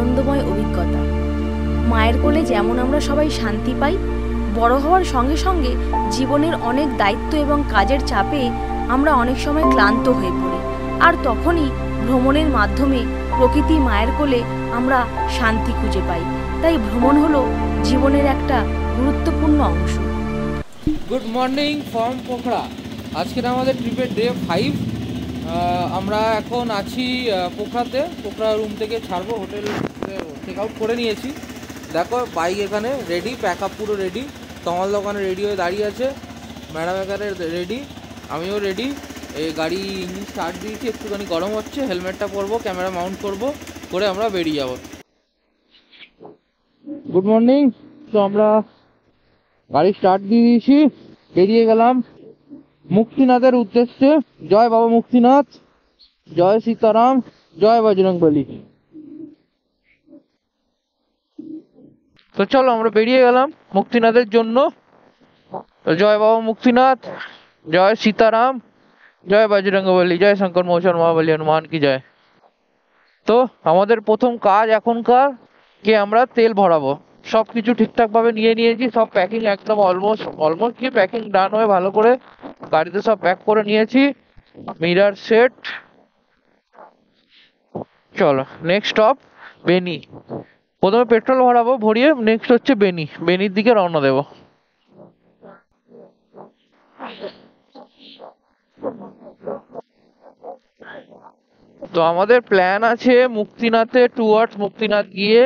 আনন্দময় অভিজ্ঞতা। মায়ের কোলে যেমন আমরা সবাই শান্তি পাই, বড় হওয়ার সঙ্গে সঙ্গে জীবনের অনেক দায়িত্ব এবং কাজের চাপে আমরা অনেক সময় ক্লান্ত হয়ে পড়ি, আর তখনই ভ্রমণের মাধ্যমে প্রকৃতি মায়ের কোলে আমরা শান্তি খুঁজে পাই। তাই ভ্রমণ হলো জীবনের একটা গুরুত্বপূর্ণ অংশ। Good morning from Pokhara. আজকের আমাদের ট্রিপের ডে 5। আমরা এখন আছি পোখরাতে। পোখরা রুম থেকে ছাড়বো, হোটেল চেক আউট করে নিয়েছি। দেখো বাইক এখানে রেডি, প্যাক আপ পুরো রেডি। তমাল দোকানে রেডি হয়ে দাঁড়িয়ে আছে, ম্যাডাম এখানে রেডি, আমিও রেডি। এই গাড়ি ইঞ্জিন স্টার্ট দিয়েছি, একটুখানি গরম হচ্ছে। হেলমেটটা পরবো, ক্যামেরা মাউন্ট করবো, করে আমরা বেরিয়ে যাব। Good morning. তো আমরা গাড়ি স্টার্ট দিয়ে দিয়েছি, বেরিয়ে গেলাম মুক্তিনাথের উদ্দেশ্যে। জয় বাবা মুক্তিনাথ, জয় সীতারাম, জয় বজরংবলী। তো চলো আমরা বেরিয়ে গেলাম মুক্তিনাথের জন্য। জয় বাবা মুক্তিনাথ, জয় সীতারাম, জয় বজরংবলী, জয় শঙ্কর মোহন মহাবলী হনুমান কি জয়। তো আমাদের প্রথম কাজ এখনকার যে আমরা তেল ভরাবো। সব কিছু ঠিকঠাক ভাবে নিয়ে নিয়েছি, সব প্যাকিং একদম অলমোস্ট কি প্যাকিং ডান হয়ে ভালো করে গাড়িতে সব প্যাক করে নিয়েছি। Mirror set. চলো নেক্সট স্টপ বেনি। প্রথমে পেট্রোল ভরাবো, ভরিয়ে নেক্সট হচ্ছে বেনি। বেনির দিকে রওনা দেবো। তো আমাদের প্ল্যান আছে মুক্তিনাথে, টুয়ার্ডস মুক্তিনাথ গিয়ে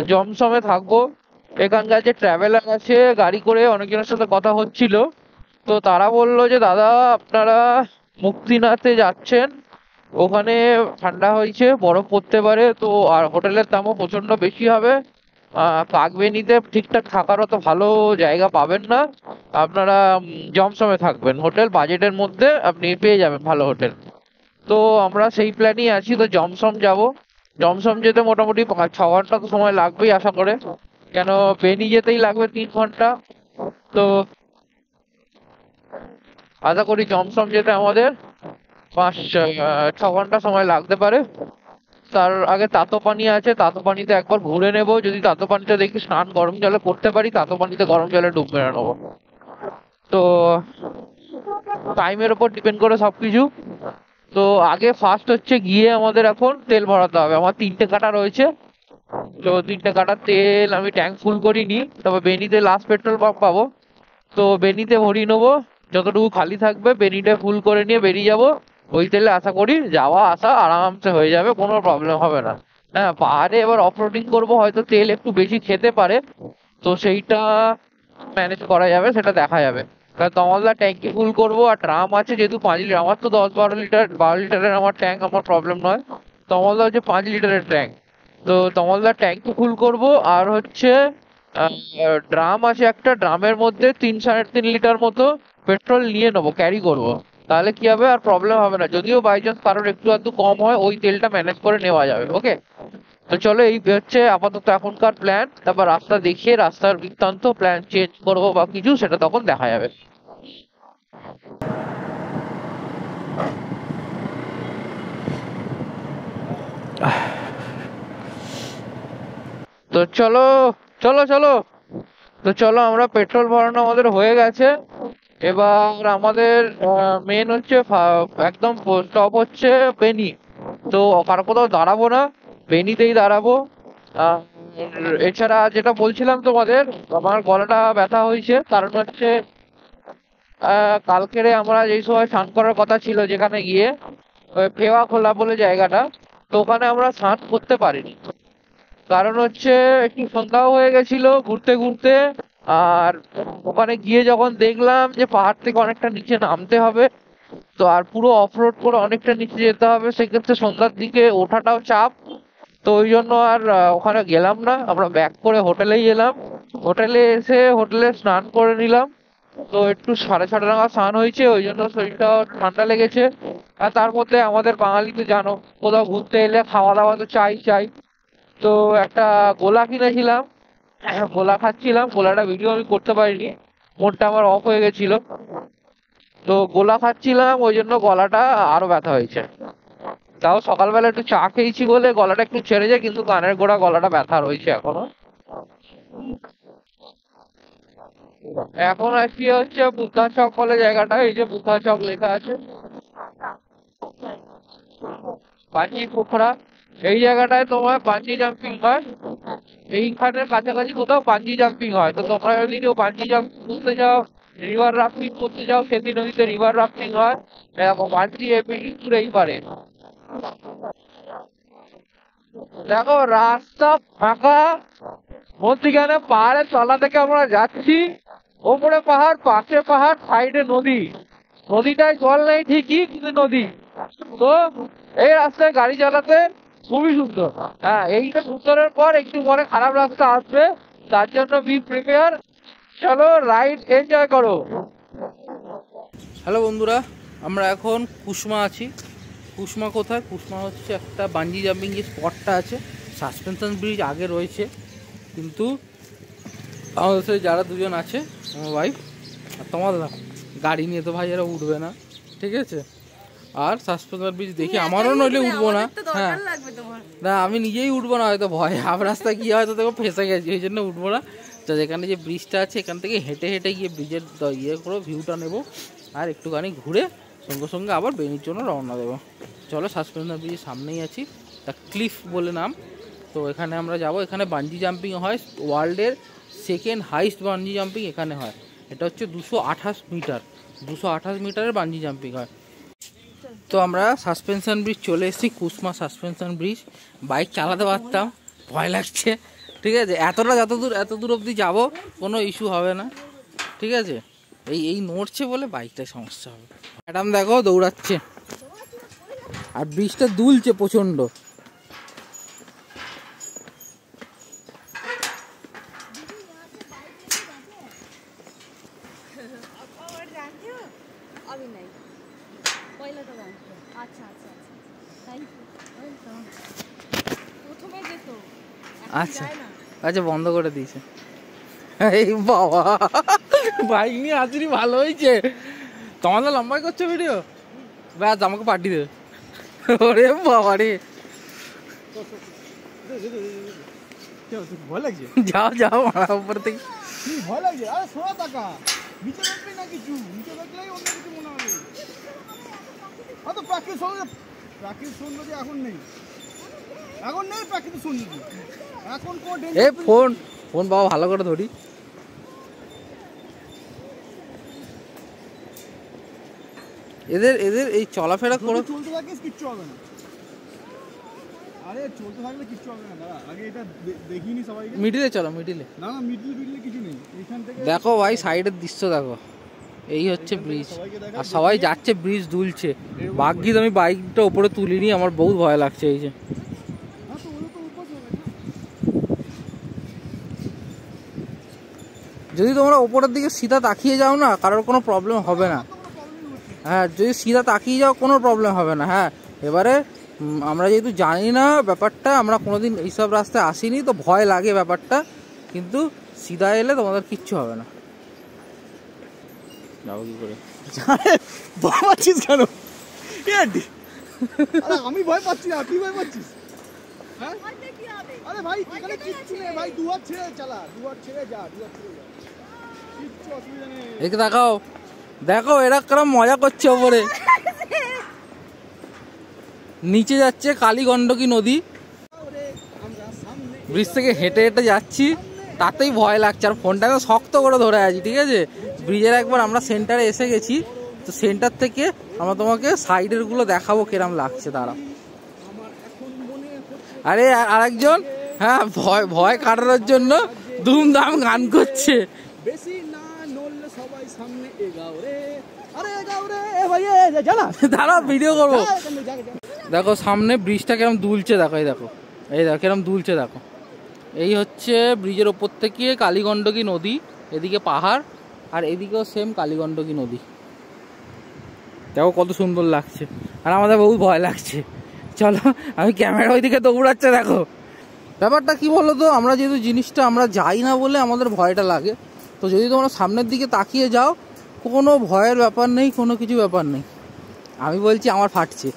জমসমে থাকবো। এখানকার যে ট্রাভেলার আছে গাড়ি করে, অনেকজনের সাথে কথা হচ্ছিল। তো তারা বললো যে দাদা আপনারা মুক্তিনাথে যাচ্ছেন, ওখানে ঠান্ডা হয়েছে, বরফ পড়তে পারে, তো আর হোটেলের দামও প্রচন্ড বেশি হবে। কাকবেনিতে ঠিকঠাক থাকার অত ভালো জায়গা পাবেন না, আপনারা জমসমে থাকবেন, হোটেল বাজেটের মধ্যে আপনি পেয়ে যাবেন ভালো হোটেল। তো আমরা সেই প্ল্যানই আছি। তো জমসম যাব। জমসম যেতে মোটামুটি 5-6 ঘন্টা তো সময় লাগবেই আশা করে, কেন বেনি যেতেই লাগবে 3 ঘন্টা। তো আশা করি জমসম যেতে আমাদের 5-6 ঘন্টা সময় লাগতে পারে। তার আগে তাতোপানি আছে, তাতোপানিতে একবার ঘুরে নেব। যদি তাতোপানিতে দেখি স্নান গরম জলে করতে পারি, তাতোপানিতে গরম জলে ডুব মেরে নেবো। তো টাইমের উপর ডিপেন্ড করে সবকিছু। তো আগে ফার্স্ট হচ্ছে গিয়ে আমাদের এখন তেল ভরাতে হবে। আমার 3টে কাটা রয়েছে, তো 3টে কাটার তেল আমি ট্যাঙ্ক ফুল করিনি, তবে বেনিতে লাস্ট পেট্রোল পাম্প পাবো, তো বেনিতে ভরিয়ে নেবো। যতটুকু খালি থাকবে বেনিতে ফুল করে নিয়ে বেরিয়ে যাব। ওই তেলে আশা করি যাওয়া আসা আরামসে হয়ে যাবে, কোনো প্রবলেম হবে না। হ্যাঁ, পাহাড়ে এবার অফরোডিং করবো, হয়তো তেল একটু বেশি খেতে পারে, তো সেইটা ম্যানেজ করা যাবে, সেটা দেখা যাবে। কারণ তমালদা ট্যাঙ্কি ফুল করবো, আর ড্রাম আছে যেহেতু 5 লিটার, আমার তো 10-12 লিটারের আমার ট্যাঙ্ক, আমার প্রবলেম নয়। তমালদা হচ্ছে 5 লিটারের ট্যাঙ্ক, তো তমালদার ট্যাঙ্কি ফুল করব। আর হচ্ছে ড্রাম আছে একটা, ড্রামের মধ্যে 3-3.5 লিটার মতো পেট্রোল নিয়ে নেবো, ক্যারি করবো। তাহলে কি হবে, আর প্রবলেম হবে না। যদিও বাই চান্স কারোর একটু আধটু কম হয়, ওই তেলটা ম্যানেজ করে নেওয়া যাবে। ওকে, তো চলো এই হচ্ছে আপাতত এখনকার প্ল্যান। তারপর রাস্তা দেখিয়ে রাস্তার বৃত্তান্ত প্ল্যান চেঞ্জ করবো বা কিছু, সেটা তখন দেখা যাবে। তো চলো চলো চলো তো চলো আমরা পেট্রোল ভরানো আমাদের হয়ে গেছে। এবার আমাদের মেন হচ্ছে একদম স্টপ হচ্ছে বেনি। তো কারো কোথাও দাঁড়াবো না, বেনিতেই দাঁড়াবো। এছাড়া যেটা বলছিলাম তোমাদের, আমার গলাটা ব্যথা হয়েছে, কারণ হচ্ছে কালকেরে আমরা যেই সময় স্নান করার কথা ছিল যেখানে গিয়ে, ফেওয়া খোলা বলে জায়গাটা, তো ওখানে আমরা স্নান করতে পারিনি। কারণ হচ্ছে একটু সন্ধ্যাও হয়ে গেছিল ঘুরতে ঘুরতে। আর ওখানে গিয়ে যখন দেখলাম যে পাহাড় থেকে অনেকটা নিচে নামতে হবে, তো আর পুরো অফরোড করে অনেকটা নিচে যেতে হবে, সেক্ষেত্রে সন্ধ্যার দিকে ওঠাটাও চাপ। তো ওই জন্য আর ওখানে গেলাম না, আমরা ব্যাক করে হোটেলেই এলাম। হোটেলে এসে হোটেলে স্নান করে নিলাম। তো একটু 6:30 নাগাদ স্নান হয়েছে, ওই জন্য শরীরটা ঠান্ডা লেগেছে। আর তার মধ্যে আমাদের বাঙালি তো জানো, কোথাও ঘুরতে এলে খাওয়া দাওয়া তো চাই চাই। তো একটা গোলা কিনেছিলাম, গোলা খাচ্ছিলাম। গোলাটা ভিডিও আমি করতে পারিনি, মনটা আমার অফ হয়ে গেছিল। তো গোলা খাচ্ছিলাম, ওই জন্য গলাটা আরো ব্যথা হয়েছে। তাও সকালবেলা একটু চা খেয়েছি বলে গলাটা একটু ছেড়ে যায়, কিন্তু কানের গোড়া গলাটা ব্যথা রয়েছে এখনো। এখন আসছি হচ্ছে বুদ্ধা চক বলে জায়গাটা, এই যে বুদ্ধা চক লেখা আছে, পাঁচি পোখরা। এই জায়গাটায় তোমার পাঞ্জি জাম্পিং হয়, এইখানের কাছাকাছি কোথাও পাঞ্জি জাম্পিং হয়। তো তোমরা যদি কেউ পাঞ্জি জাম্পিং করতে যাও, রিভার রাফটিং করতে যাও, সেতী নদীতে রিভার রাফটিং হয়, এরকম পাঞ্জি এই পারে। দেখো রাস্তা ফাঁকা, মধ্যিখানে পাহাড়ের তলা থেকে আমরা যাচ্ছি, ওপরে পাহাড়, পাশে পাহাড়, সাইডে নদী। নদীটায় জল নেই ঠিকই, কিন্তু নদী। তো এই রাস্তায় গাড়ি চালাতে খুবই সুন্দর। হ্যাঁ, এইটা সুন্দরের পর একটু পরে খারাপ রাস্তা আসবে, তার জন্য বি প্রিপেয়ার। চলো রাইড এনজয় করো। হ্যালো বন্ধুরা, আমরা এখন কুসমা আছি। কুসমা কোথায়? কুসমা হচ্ছে একটা বাঞ্জি জাম্পিং যে স্পটটা আছে, সাসপেনশন ব্রিজ আগে রয়েছে, কিন্তু আমাদের সাথে যারা দুজন আছে, আমার ওয়াইফ আর তোমার গাড়ি নিয়ে তো ভাই এরা উঠবে না, ঠিক আছে? আর সাসপেনশন ব্রিজ দেখি আমারও নইলে উঠবো না। হ্যাঁ না, আমি নিজেই উঠবো না, হয়তো ভয় হাফ রাস্তা গিয়ে হয়তো দেখো ফেঁসে গেছি, এই জন্য উঠবো না। তো যেখানে যে ব্রিজটা আছে এখান থেকে হেঁটে হেঁটে গিয়ে ব্রিজের ইয়ে করে ভিউটা নেবো, আর একটুখানি ঘুরে সঙ্গে সঙ্গে আবার বেনির জন্য রওনা দেবো। চলো, সাসপেনশন ব্রিজের সামনেই আছি, দ্য ক্লিফ বলে নাম। তো এখানে আমরা যাব। এখানে বাঞ্জি জাম্পিং হয়, ওয়ার্ল্ডের সেকেন্ড হাইস্ট বাঞ্জি জাম্পিং এখানে হয়। এটা হচ্ছে 228 মিটার, 228 মিটারের বাঞ্জি জাম্পিং হয়। তো আমরা সাসপেনশন ব্রিজ চলে এসেছি, কুসমা সাসপেনশন ব্রিজ। বাইক চালাতে পারতাম, ভয় লাগছে, ঠিক আছে? এত দূর অবধি যাবো, কোনো ইস্যু হবে না, ঠিক আছে? এই নড়ছে বলে বাইকটায় সমস্যা হবে। ম্যাডাম দেখো দৌড়াচ্ছে, আর ব্রিজটা দুলছে প্রচণ্ড। আচ্ছা আচ্ছা, বন্ধ করে দিয়েছে। এই বাবা, বাইক নিয়ে আসিনি, ভালো হয়েছে। তোমাদের লম্বাই করছো ভিডিও, ব্যাস আমাকে পাঠিয়ে দেবে। ওরে বাবা রে, ভয় লাগছে? যাও যাও, উপর থেকে ভয় লাগছে? আরে সোনা টাকা নিচে দেখবি না, কিছু নিচে দেখলেই অন্য কিছু মনে হবে। হয়তো প্রাকৃতিক সৌন্দর্য এখন নেই, প্রাকৃতিক সৌন্দর্য এখন। এ ফোন বাবা ভালো করে ধরি। এদের এই চলাফেরা করে চলতে থাকিস, কিচ্ছু হবে না। আরে চলতে থাকলে কিচ্ছু হবে না দাদা, আগে এটা দেখিনি সবাইকে। মিডিলে চলো, মিডিলে। না না, মিডিলে কিছু নেই এখান থেকে। দেখো ভাই সাইডের দৃশ্য দেখো, এই হচ্ছে ব্রিজ, আর সবাই যাচ্ছে, ব্রিজ দুলছে। ভাগ্যিস আমি বাইকটা উপরে তুলিনি, আমার বহুত ভয় লাগছে। এই যে যদি তোমরা উপরের দিকে সিধা তাকিয়ে যাও না, কারোর কোনো প্রবলেম হবে না। হ্যাঁ, যদি সিধা তাকিয়ে যাও কোনো প্রবলেম হবে না। হ্যাঁ, এবারে আমরা যেহেতু জানি না ব্যাপারটা, আমরা কোনোদিন এইসব রাস্তায় আসিনি, তো ভয় লাগে ব্যাপারটা, কিন্তু সিধা এলে তোমাদের কিচ্ছু হবে না। যাও কি করে, ভয় পাচ্ছিস কেন? আমি ভয় পাচ্ছি না, তুই ভয় পাচ্ছিস? আরে ভাই এখানে কিচ্ছু নেই ভাই, দুয়ার ছেড়ে চালা, দুয়ার ছেড়ে যা, কিচ্ছু অসুবিধা নেই। একে দেখাও, দেখো এরা কেরম মজা করছে। ওপরে নিচে যাচ্ছে কালীগণ্ডকী নদী, ব্রিজ থেকে হেঁটে হেঁটে যাচ্ছি, তাতেই ভয় লাগছে। আর ফোনটাকে শক্ত করে ধরে আছি, ঠিক আছে? ব্রিজের একবার আমরা সেন্টারে এসে গেছি, তো সেন্টার থেকে আমরা তোমাকে সাইডের গুলো দেখাবো কিরম লাগছে। তারা আরে আরেকজন, হ্যাঁ, ভয় কাটানোর জন্য ধুমধাম গান করছে। বেশি না নড়লে সবাই সামনে এগাও রে, আরে এগাও রে, এ ভাই এ জানা, দাঁড়াও ভিডিও করবো। দেখো সামনে ব্রিজটা কেরম দুলছে, দেখো এই দেখো, এই দেখো কেরম দুলছে, দেখো। এই হচ্ছে ব্রিজের ওপর থেকে কালীগণ্ডকী নদী, এদিকে পাহাড়, আর এদিকেও সেম কালীগণ্ডকী নদী। দেখো কত সুন্দর লাগছে, আর আমাদের বহু ভয় লাগছে। চলো, আমি ক্যামেরা ওইদিকে দৌড়াচ্ছে, দেখো। ব্যাপারটা কি বলো তো, আমরা যেহেতু জিনিসটা আমরা যাই না বলে আমাদের ভয়টা লাগে। তো যদি তোমরা সামনের দিকে তাকিয়ে যাও, কোনো ভয়ের ব্যাপার নেই, কোনো কিছু ব্যাপার নেই। আমি বলছি আমার ফাটছে।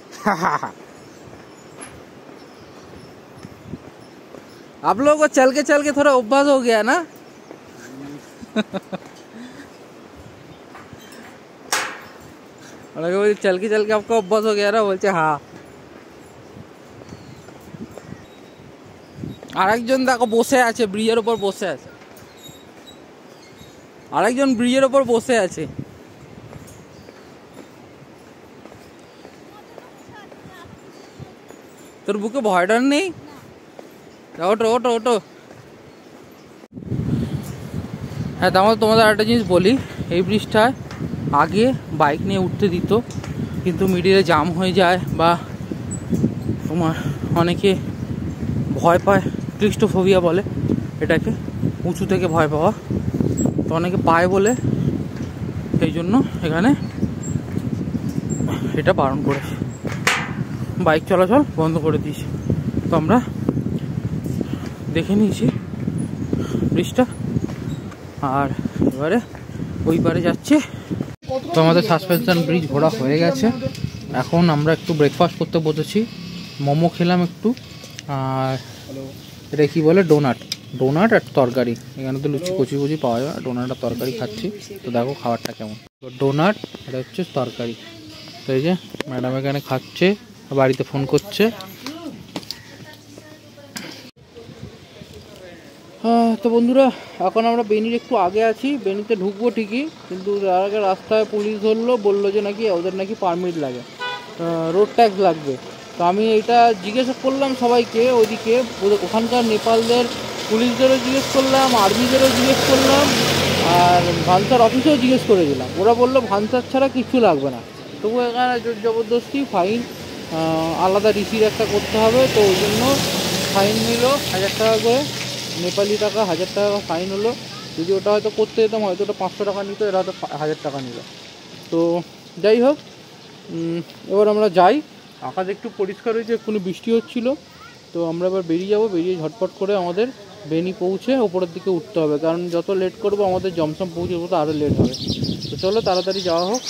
आप लोगों को चल के थोड़ा अभ्यास हो गया ना। चल के आपको अभ्यास हो गया ना, बोलছে हाँ। আরেকজন দেখো বসে আছে, ব্রিজের উপর বসে আছে, আরেকজন ব্রিজের উপর বসে আছে। তোর বুকে ভয় ডর নেই? ওটো ওটো ওটো। হ্যাঁ, তোমাদের একটা জিনিস বলি, এই ব্রিজটায় আগে বাইক নিয়ে উঠতে দিত, কিন্তু মিডিলে জাম হয়ে যায় বা তোমার অনেকে ভয় পায়, ক্লিস্টোফোবিয়া বলে এটাকে, উঁচু থেকে ভয় পাওয়া, তো অনেকে পায় বলে সেই জন্য এখানে এটা বারণ করেছে, বাইক চলাচল বন্ধ করে দিয়েছে। তো আমরা দেখে নিয়েছি ব্রিজটা, আর এবারে ওই পারে যাচ্ছে। তো আমাদের সাসপেনশন ব্রিজ ঘোরা হয়ে গেছে, এখন আমরা একটু ব্রেকফাস্ট করতে বসেছি। মোমো খেলাম একটু, আর এটা কি বলে, ডোনাট আর তরকারি। এখানে তো লুচি কচি পাওয়া যায়, ডোনাট আর তরকারি খাচ্ছি। তো দেখো খাবারটা কেমন, ডোনাট, এটা হচ্ছে তরকারি। তো এই যে ম্যাডাম এখানে খাচ্ছে, বাড়িতে ফোন করছে। তো বন্ধুরা, এখন আমরা বেনির একটু আগে আছি, বেনিতে ঢুকবো ঠিকই, কিন্তু তার আগে রাস্তায় পুলিশ ধরলো, বললো যে নাকি ওদের নাকি পারমিট লাগে, রোড ট্যাক্স লাগবে। তো আমি এটা জিজ্ঞাসা করলাম সবাইকে, ওইদিকে ওখানকার নেপালদের পুলিশদেরও জিজ্ঞেস করলাম, আর্মিদেরও জিজ্ঞেস করলাম, আর ভানসার অফিসেও জিজ্ঞেস করেছিলাম। ওরা বললো ভানসার ছাড়া কিছু লাগবে না। তবু এখানে জবরদস্তি ফাইন আলাদা রিসিট একটা করতে হবে, তো ওই জন্য ফাইন নিল 1000 টাকা করে, নেপালি টাকা 1000 টাকা ফাইন হলো। যদি ওটা হয়তো করতে যেতাম হয়তো ওটা 500 টাকা নিত, এরা হয়তো 1000 টাকা নিল। তো যাই হোক, এবার আমরা যাই। আকাশ একটু পরিষ্কার হয়েছে, এক্ষুনি বৃষ্টি হচ্ছিল। তো আমরা এবার বেরিয়ে যাব, বেরিয়ে ঝটপট করে আমাদের বেনি পৌঁছে ওপরের দিকে উঠতে হবে, কারণ যত লেট করবো আমাদের জমসম পৌঁছে তো আরও লেট হবে। তো চলো তাড়াতাড়ি যাওয়া হোক।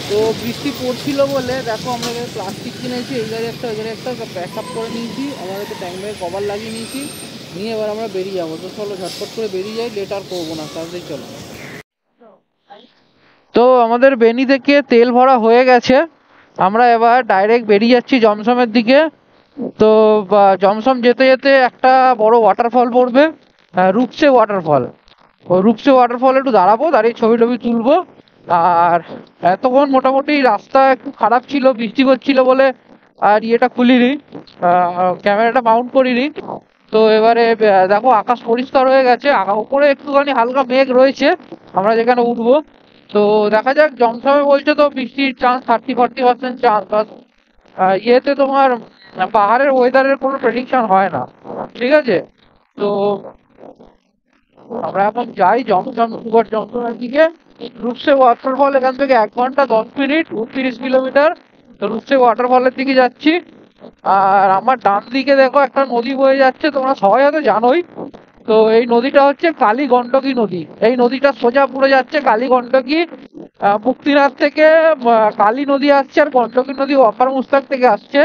তো বৃষ্টি পড়ছিল বলে দেখো আমরা এখানে প্লাস্টিক কিনেছি, এই গাড়ি একটা ওই গাড়ি একটা প্যাক আপ করে নিয়েছি, আমরা একটু ট্যাঙ্ক ব্যাগে কভার লাগিয়ে নিয়েছি, নিয়ে এবার আমরা বেরিয়ে যাবো। তো চলো ঝটপট করে বেরিয়ে যাই, লেট আর করবো না, তাড়াতাড়ি চলো। তো আমাদের বেনি থেকে তেল ভরা হয়ে গেছে, আমরা এবার ডাইরেক্ট বেরিয়ে যাচ্ছি জমসমের দিকে। তো জমসম যেতে যেতে একটা বড় ওয়াটারফল পড়বে, রূপসে ওয়াটারফল। ওই রূপসে ওয়াটারফল একটু দাঁড়াবো, দাঁড়িয়ে ছবি টবি তুলবো। আর এতক্ষণ মোটামুটি রাস্তা একটু খারাপ ছিল, বৃষ্টি হচ্ছিল বলে আর ইয়েটা খুলিনি, ক্যামেরাটা মাউন্ট করিনি। তো এবারে দেখো আকাশ পরিষ্কার হয়ে গেছে, উপরে একটুখানি হালকা মেঘ রয়েছে আমরা যেখানে উঠবো। তো দেখা যাক, জমসমে বলছে তো বৃষ্টির চান্স 30-40% চান্স। ইয়েতে তোমার পাহাড়ের ওয়েদারের কোনো প্রেডিকশন হয় না, ঠিক আছে? তো আমরা এখন যাই জমসমের দিকে। রূপসে ওয়াটারফল এখান থেকে 1 ঘন্টা 10 মিনিট, 29 কিলোমিটার। তো রূপসে ওয়াটারফলের দিকে যাচ্ছি। আর আমার ডান দিকে দেখো একটা নদী বয়ে যাচ্ছে, তোমরা সবাই হয়তো জানোই। তো এই নদীটা হচ্ছে কালী গণ্ডকী নদী। এই নদীটা সোজা পুরো যাচ্ছে কালী গণ্ডকী। মুক্তিনাথ থেকে কালী নদী আসছে, আর গণ্ডকী নদী অপার মুস্তাক থেকে আসছে।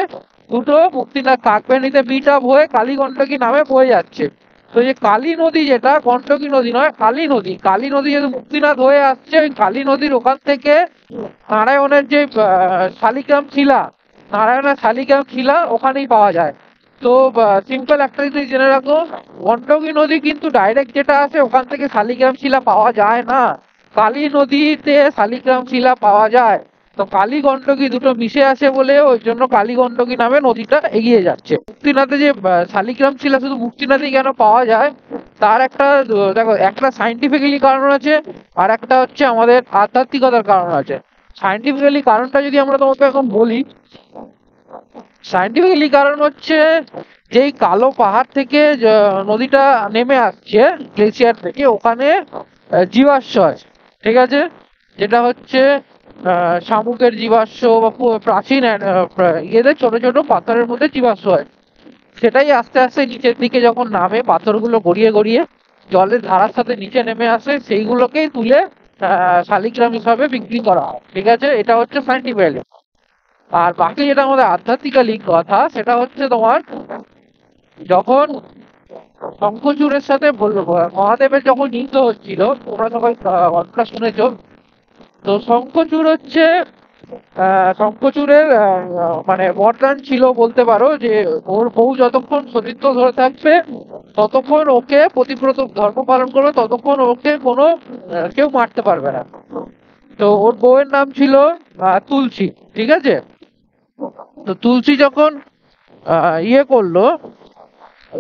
দুটো মুক্তিনাথ কাকবেনিতে মিট আপ হয়ে কালী গণ্ডকী নামে বয়ে যাচ্ছে। তো এই কালী নদী, যেটা গণ্ডকী নদী নয়, কালী নদী, কালী নদী যেহেতু মুক্তিনাথ হয়ে আসছে, ওই কালী নদীর ওখান থেকে নারায়ণের যে শালিগ্রাম শিলা, নারায়ণের শালিগ্রাম শিলা ওখানেই পাওয়া যায়। তো সিম্পল একটা জিনিস জেনে রাখো, গণ্ডকী নদী কিন্তু ডাইরেক্ট যেটা আছে ওখান থেকে শালিগ্রাম শিলা পাওয়া যায় না, কালী নদীতে শালিগ্রাম শিলা পাওয়া যায়। তো কালী গণ্ডকী দুটো মিশে আছে বলে ওই জন্য কালী গণ্ডকী নামে নদীটা এগিয়ে যাচ্ছে। মুক্তিনাথে যে শালিগ্রাম শিলা শুধু মুক্তিনাথেই কেন পাওয়া যায়, তার একটা দেখো, একটা সাইন্টিফিক্যালি কারণ আছে, আর একটা হচ্ছে আমাদের আধ্যাত্মিকতার কারণ আছে। সাইন্টিফিক্যালি কারণটা যদি আমরা তোমাকে এখন বলি, সাইন্টিফিক্যালি কারণ হচ্ছে যেই কালো পাহাড় থেকে নদীটা নেমে আসছে গ্লেসিয়ার থেকে, ওখানে জীবাশ্ম আছে, ঠিক আছে? যেটা হচ্ছে শামুকের জীবাশ্ম বা প্রাচীন ইয়েদের ছোট ছোট পাথরের মধ্যে জীবাশ্ম হয়। সেটাই আস্তে আস্তে নিচের দিকে যখন নামে, পাথরগুলো গড়িয়ে গড়িয়ে জলের ধারার সাথে নিচে নেমে আসে, সেইগুলোকেই তুলে শালিগ্রাম হিসাবে বিক্রি করা হয়, ঠিক আছে? এটা হচ্ছে সাইন্টিফিক্যালি। আর বাকি যেটা আমাদের আধ্যাত্মিকালি কথা, সেটা হচ্ছে তোমার যখন শঙ্খচূড়ের সাথে মহাদেবের যখন যুদ্ধ হচ্ছিল, তোমরা সবাই গল্পটা শুনেছো। তো শঙ্খচূড় হচ্ছে শঙ্খচূড়ের মানে বরদান ছিল বলতে পারো, যে ওর বউ যতক্ষণ সতীত্ব ধরে থাকবে ততক্ষণ ওকে পতিব্রত ধর্ম পালন করবে, ততক্ষণ ওকে কোনো কেউ মারতে পারবে না। তো ওর বউয়ের নাম ছিল তুলসী, ঠিক আছে। তো তুলসী যখন ইয়ে করলো,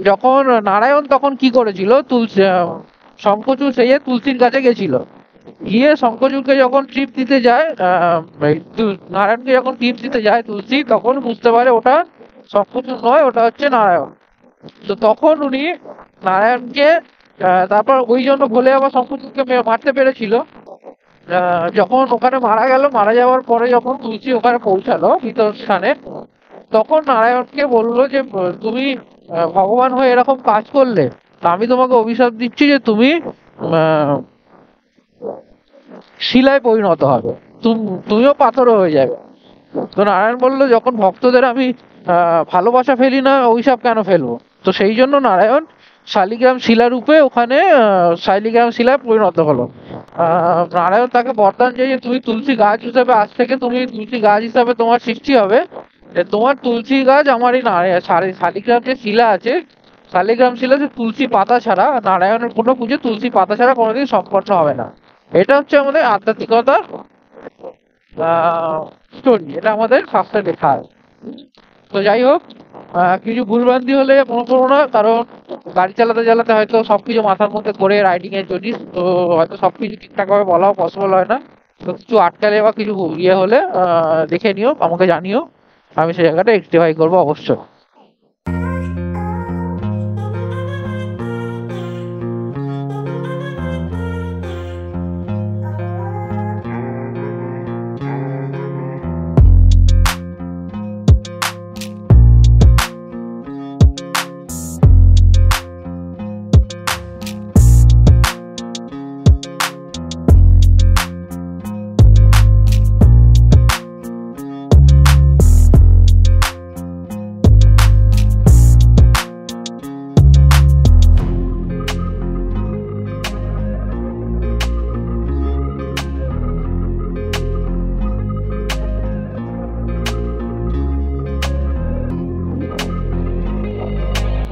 যখন নারায়ণ তখন কি করেছিল, তুলসী শঙ্খচূড় সেই তুলসীর কাছে গেছিল, গিয়ে শঙ্খচূড়কে যখন টিপ দিতে যায়, নারায়ণকে যখন টিপ দিতে যায় তুলসী, তখন বুঝতে পারে ওটা শঙ্খচূড় নয়, ওটা হচ্ছে নারায়ণ। তো তখন উনি নারায়ণকে তারপর ওই জন্য বলে আবার শঙ্খচূড়কে মারতে পেরেছিল। যখন ওখানে মারা গেল, মারা যাওয়ার পরে যখন তুলসী ওখানে পৌঁছালো ভিতর স্থানে, তখন নারায়ণকে বললো যে তুমি ভগবান হয়ে এরকম কাজ করলে, তা আমি তোমাকে অভিশাপ দিচ্ছি যে তুমি শিলায় পরিণত হবে, তুমিও পাথরও হয়ে যাবে। তো নারায়ণ বললো, যখন ভক্তদের আমি ভালোবাসা ফেলি না, অভিশাপ কেন ফেলবো? তো সেই জন্য নারায়ণ শালিগ্রাম শিলারূপে ওখানে শালিগ্রাম শিলায় পরিণত হলো। নারায়ণ তাকে বরদান যে তুমি তুলসী গাছ হিসাবে, আজ থেকে তুমি তুলসী গাছ হিসাবে তোমার সৃষ্টি হবে, তোমার তুলসী গাছ আমার এই শালিগ্রাম যে শিলা আছে, শালিগ্রাম শিলা যে তুলসী পাতা ছাড়া, নারায়ণের কোনো পুজো তুলসী পাতা ছাড়া কোনোদিন সম্পন্ন হবে না। এটা হচ্ছে আমাদের আধ্যাত্মিকতার স্টোরি, এটা আমাদের শাস্ত্রে লেখা আছে। তো যাই হোক, কিছু ভুলভ্রান্তি হলে মনে করো না, কারণ গাড়ি চালাতে চালাতে হয়তো সবকিছু মাথার মধ্যে করে রাইডিং এর জন্য তো হয়তো সবকিছু ঠিকঠাক ভাবে বলাও পসিবল হয় না। তো কিছু আটকালে বা কিছু ইয়ে হলে দেখে নিও, আমাকে জানিও, আমি সেই জায়গাটা রেকটিফাই করবো অবশ্যই।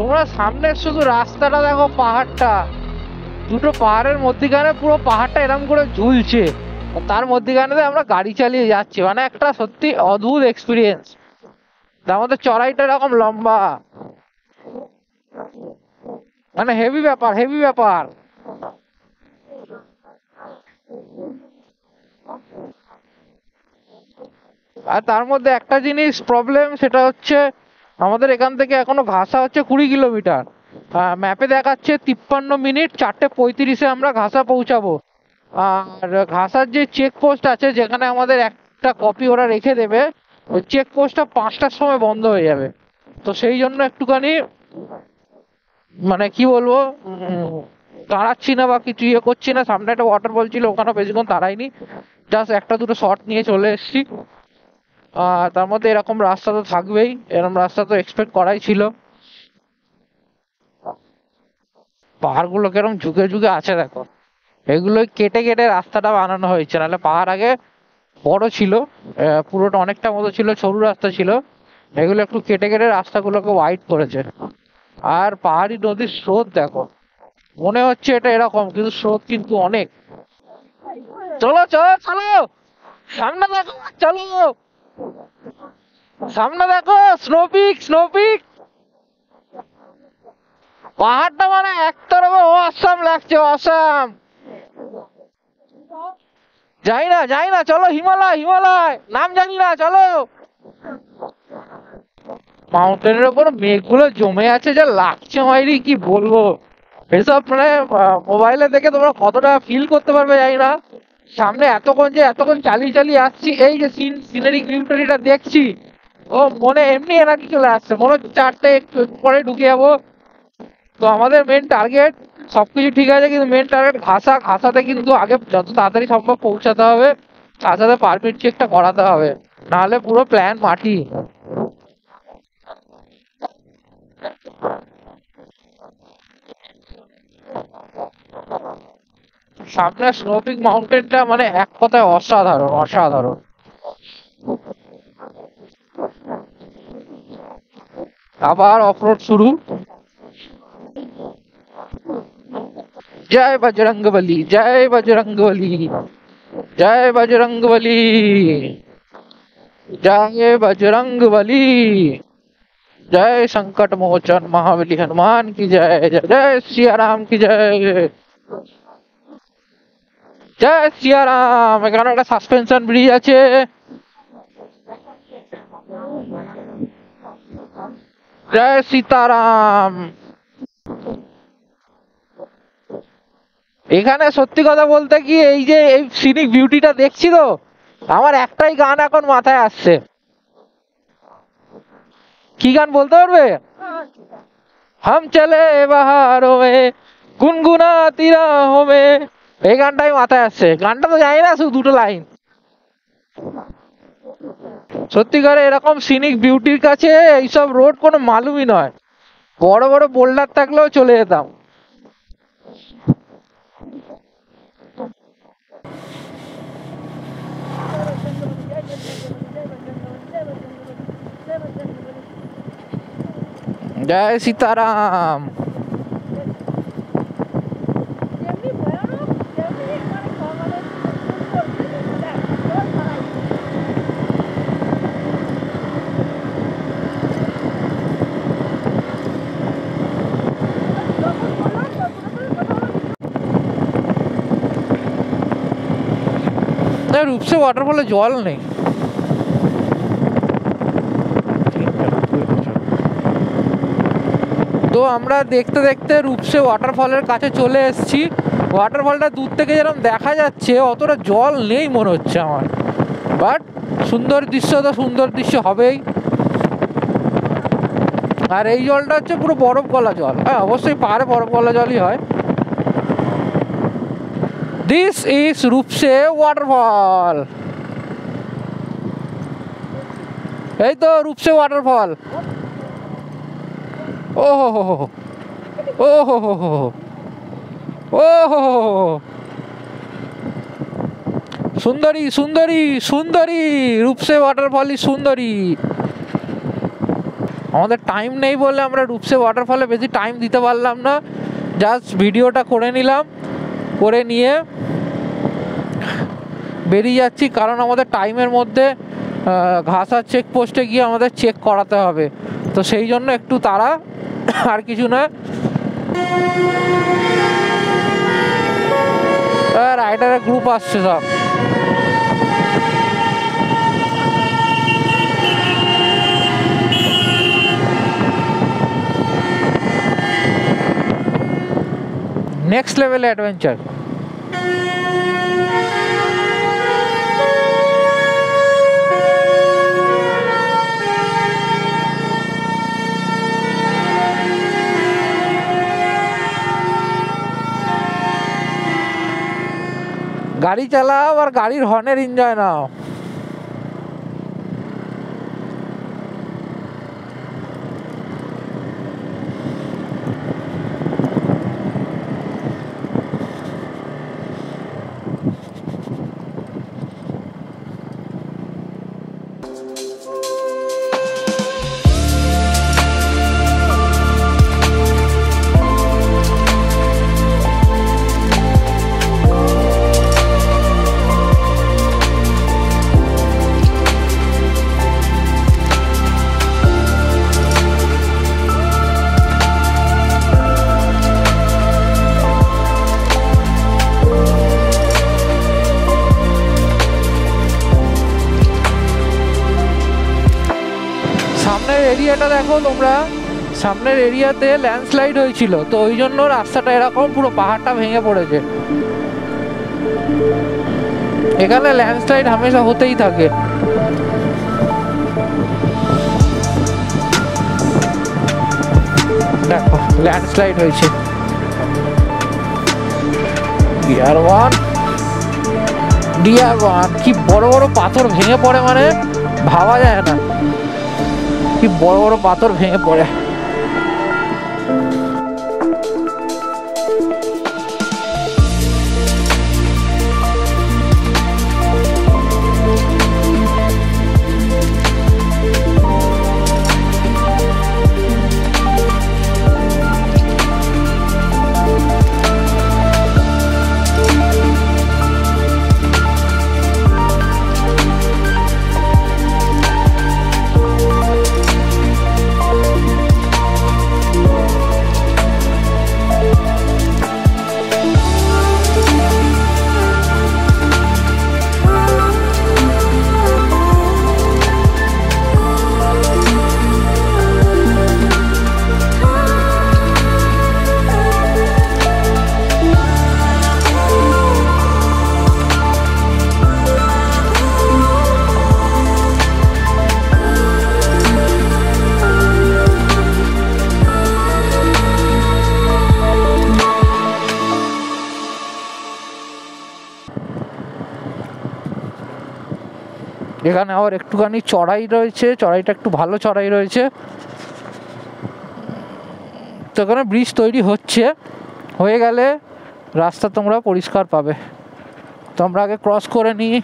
তোমরা সামনের শুধু রাস্তাটা দেখো, পাহাড়টা, দুটো পাহাড়ের মধ্যিখানে পুরো পাহাড়টা এরকম করে ঝুলছে, তার মধ্যিখানে আমরা গাড়ি চালিয়ে যাচ্ছি, মানে একটা সত্যি অদ্ভুত এক্সপিরিয়েন্স। আমাদের চড়াইটা এরকম লম্বা, মানে হেভি ব্যাপার, হেভি ব্যাপার। আর তার মধ্যে একটা জিনিস প্রবলেম, সেটা হচ্ছে আমাদের এখান থেকে এখনো ঘাসা হচ্ছে 20 কিলোমিটার, ম্যাপে দেখাচ্ছে 53 মিনিট 4:35 আমরা ঘাসা পৌঁছাবো। আর ঘাসার যে চেকপোস্ট আছে, যেখানে আমাদের একটা কপি ওরা রেখে দেবে, ওই চেকপোস্টটা 5টার সময় বন্ধ হয়ে যাবে। তো সেই জন্য একটুখানি মানে কি বলবো, দাঁড়াচ্ছি না বা কিছু ইয়ে করছি না। সামনে একটা ওয়াটারফল ছিল, ওখানে বেশিক্ষণ দাঁড়াইনি, জাস্ট একটা দুটো শট নিয়ে চলে এসেছি। তার মধ্যে এরকম রাস্তা তো থাকবেই, এরকম রাস্তা তো এক্সপেক্ট করাই ছিল। পাহাড়গুলো কিরকম ঝুঁকে ঝুঁকে আছে দেখো, এগুলো কেটে কেটে রাস্তাটা বানানো হয়েছে, নাহলে পাহাড় আগে বড় ছিল, পুরোটা অনেকটা মতো ছিল, সরু রাস্তা ছিল, এগুলো একটু কেটে কেটে রাস্তাগুলোকে ওয়াইড করেছে। আর পাহাড়ি নদীর স্রোত দেখো, মনে হচ্ছে এটা এরকম, কিন্তু স্রোত কিন্তু অনেক। চলো চলো চলো, সামনে দেখো, চলো সামনে দেখো, স্নোপিক স্নোপিক। পাহাড়টা মানে একতরফা অসাম লাগছে, অসাম। যাই না, চলো হিমালয়, হিমালয় নাম জানি না, চলো। মাউন্টেনের ওপর মেঘগুলো জমে আছে, যা লাগছে মাইরি, কি বলবো। এসব মানে মোবাইলে দেখে তোমরা কতটা ফিল করতে পারবে জানি না। সামনে এতক্ষণ চালিয়ে চালিয়ে আসছি, এই যে সিনারি ভিউটা দেখছি, ও মনে এমনি এনার্জি চলে আসছে, মনে হচ্ছে 4টে একটু পরে ঢুকে যাবো। তো আমাদের মেন টার্গেট সবকিছু ঠিক আছে, কিন্তু মেন টার্গেট ঘাসাতে কিন্তু আগে যত তাড়াতাড়ি সম্ভব পৌঁছাতে হবে, তার সাথে পারমিট চেকটা করাতে হবে, নাহলে পুরো প্ল্যান মাটি। সামনে স্নোপিক মাউন্টেনটা মানে এক কথায় অসাধারণ অসাধারণ। আবার অফরোড শুরু। জয় বজরংবলী, জয় বজরংবলী, জয় বজরংবলী, जय बजरंगबली, जय संकट मोचन महाबली हनुमान की जय, जय जय सिया राम की जय, जय सिया राम। এখানে একটা সাসপেনশন ব্রিজ আছে। জয় সীতারাম। এখানে সত্যি কথা বলতে কি এই যে এই সিনিক বিউটিটা দেখছি তো, আমার একটাই গান এখন মাথায় আসছে। কি গান বলতে পারবে? হাম চলে বাহারো মে গুনগুনাতি রাহো মে, এই গানটাই মাথায় আসছে। গানটা তো জানি না, শুধু দুটো লাইন। সত্যিকারে এরকম সিনিক বিউটির কাছে এইসব রোড কোনো মালুমই নয়। বড় বড় বোল্ডার থাকলেও চলে যেতাম। जय सीताराम। রূপসে ওয়াটারফলে জল নেই। তো আমরা দেখতে দেখতে রূপসে ওয়াটারফলের কাছে চলে এসেছি। ওয়াটারফলটা দূর থেকে যেরকম দেখা যাচ্ছে অতটা জল নেই মনে হচ্ছে আমার, বাট সুন্দর দৃশ্য তো সুন্দর দৃশ্য হবেই। আর এই জলটা হচ্ছে পুরো বরফ গলা জল। হ্যাঁ, অবশ্যই পাহাড়ে বরফ গলা জলই হয়। This is Rupse waterfall. এই তো রূপসে ওয়াটারফল। ओहो हो ओहो हो ओहो सुंदरी सुंदरी सुंदरी রূপসে ওয়াটারফলই সুন্দরী। আমাদের টাইম নেই বলে আমরা রূপসে ওয়াটারফলে বেশি টাইম দিতে পারলাম না। জাস্ট ভিডিওটা করে নিলাম, করে নিয়ে বেরিয়ে যাচ্ছি। কারণ আমাদের টাইমের মধ্যে ঘাসার চেকপোস্টে গিয়ে আমাদের চেক করাতে হবে, তো সেই জন্য একটু তাড়া, আর কিছু না। রাইডারের গ্রুপ আসছে সব। Next level adventure. গাড়ি চালাও আর গাড়ির হর্নের এনজয় নাও। এরিয়াটা দেখো তোমরা, সামনের এরিয়াতে ল্যান্ডস্লাইড হয়েছিল, তো ওই জন্য রাস্তাটা এরকম পুরো পাহাড়টা ভেঙে পড়েছে। এখানে ল্যান্ডস্লাইড হামেশা হতেই থাকে। দেখো ল্যান্ডস্লাইড হয়েছে। ডিয়ার1 কি বড় বড় পাথর ভেঙে পড়ে, মানে ভাবা যায় না কি বড় বড় পাথর ভেঙে পড়ে। এখানে আবার একটুখানি চড়াই রয়েছে, চড়াইটা একটু ভালো চড়াই রয়েছে। তো এখানে ব্রিজ তৈরি হচ্ছে, হয়ে গেলে রাস্তা তোমরা পরিষ্কার পাবে। তো আমরা আগে ক্রস করে নিই।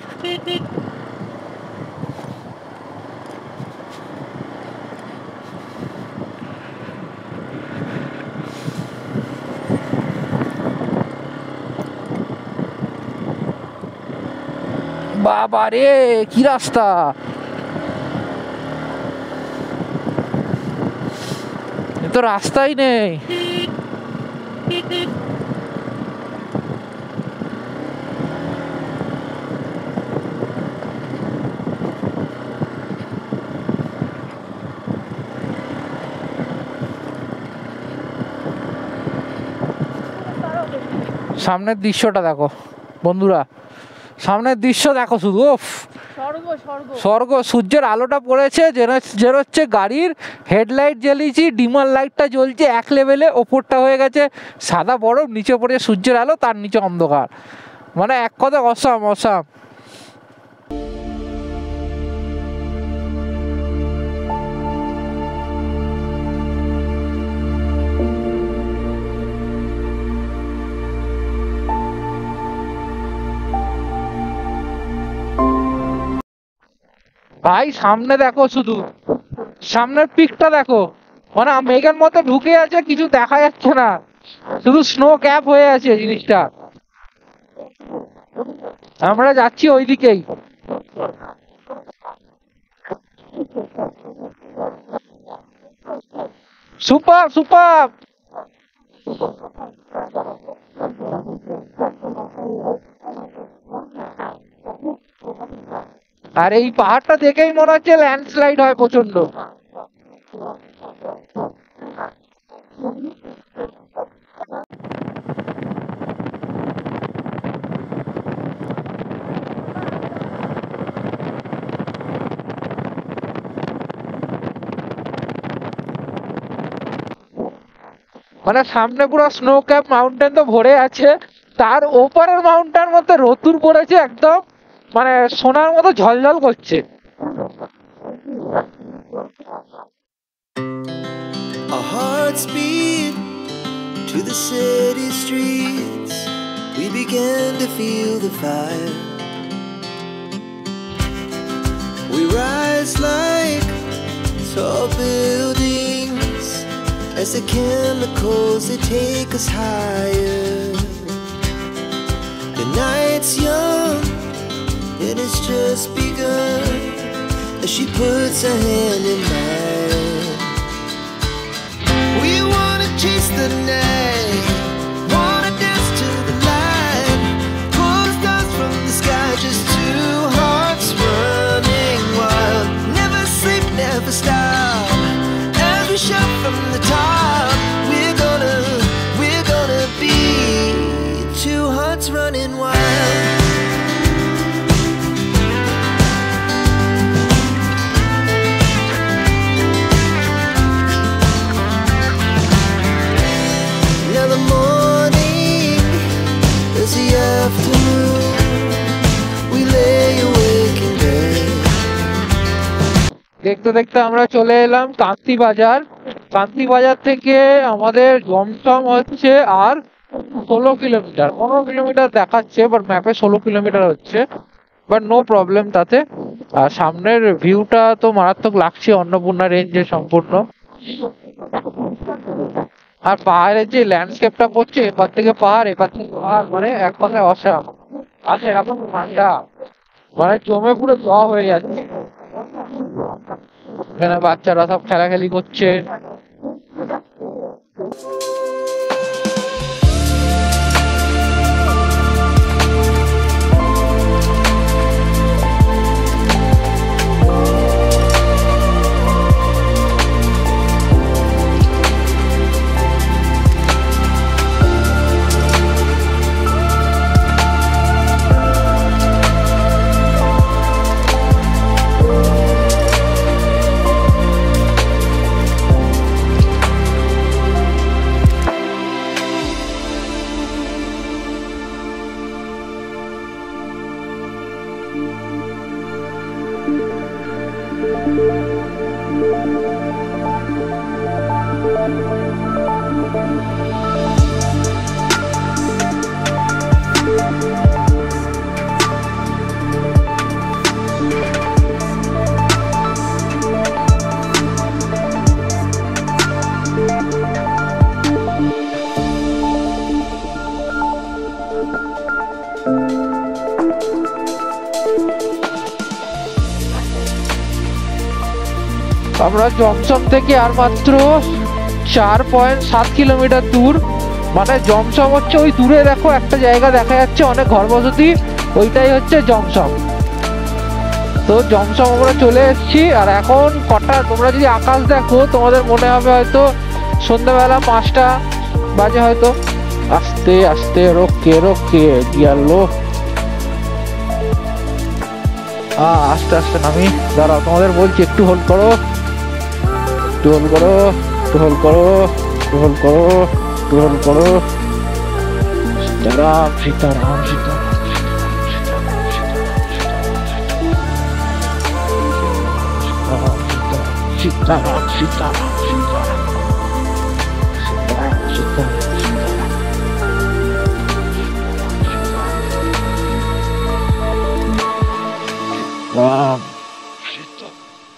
বাবা রে, কি রাস্তা! এ তো রাস্তাই নেই। সামনের দৃশ্যটা দেখো বন্ধুরা, সামনের দৃশ্য দেখো শুধু, ওফ স্বর্গ। সূর্যের আলোটা পড়েছে, যেন হচ্ছে গাড়ির হেডলাইট জ্বালিয়েছি, ডিমার লাইটটা জ্বলছে এক লেভেলে, ওপরটা হয়ে গেছে সাদা বরফ, নিচে পড়েছে সূর্যের আলো, তার নিচে অন্ধকার। মানে এক কথা অসাম অসাম। ভাই সামনে দেখো শুধু, সামনের পিকটা দেখো, মানে মেঘের মধ্যে ঢুকে আছে, কিছু দেখা যাচ্ছে না, শুধু স্নো ক্যাপ হয়ে আছে জিনিসটা। আমরা যাচ্ছি ওই দিকেই। Super super. আর এই পাহাড়টা দেখেই মনে হচ্ছে ল্যান্ডস্লাইড হয় প্রচন্ড। মানে সামনে পুরো স্নো ক্যাপ মাউন্টেন তো ভরে আছে, তার ওপরের মাউন্টেন মধ্যে রোদ্দুর পড়েছে একদম, মানে সোনার মতো ঝলঝল করছে। Our hearts beat to the city streets. We began to feel the fire. We rise like tall buildings as the chemicals they take us higher. The night's young and it's just begun as she puts her hand in mine. We wanna chase the night, wanna dance to the light, pull the stars from the sky, just two hearts running wild. Never sleep, never stop, as we shout from the top. We're gonna be two hearts running wild. Now the morning is the afternoon. We lay awake in bed. দেখতে দেখতে আমরা চলে এলাম কান্তি বাজার। কান্তি বাজার থেকে আমাদের জমটম হচ্ছে আর 16 কিলোমিটার, 15 কিলোমিটার দেখাচ্ছে, বাট ম্যাপে 16 কিলোমিটার হচ্ছে, বাট নো প্রবলেম তাতে। আর সামনের ভিউটা তো মারাত্মক লাগছে, অন্নপূর্ণা রেঞ্জে সম্পূর্ণ। আর পাহাড়ের যে ল্যান্ডস্কেপটা পড়ছে, এপার থেকে পাহাড় এপার থেকে পাহাড়, মানে এক কথায় অসাম। আচ্ছা এখন ঠান্ডা, মানে জমে পুরো জল হয়ে যাচ্ছে। এখানে বাচ্চারা সব খেলাখেলি করছে। আমরা জমসম থেকে আর মাত্র 4.7 কিলোমিটার দূর। মানে জমসম হচ্ছে ওই দূরে দেখো একটা জায়গা দেখা যাচ্ছে অনেক ঘরবসতি, ওইটাই হচ্ছে জমসম। তো জমসম আমরা চলে এসেছি। আর এখন কটা, তোমরা যদি আকাশ দেখো তোমাদের মনে হবে হয়তো সন্ধ্যাবেলা 5টা বাজে হয়তো। আস্তে আস্তে রোকে রোকে গিয়ালো, আস্তে আস্তে নামি। দাঁড়াও তোমাদের বলছি, একটু হোল্ড করো, একটু হোল্ড করো, একটু হোল্ড করো, একটু হোল্ড করো, একটু হোল্ড করো। সীতারাম সীতারাম সীতারাম সীতারাম সীতারাম সীতারাম সীতারাম।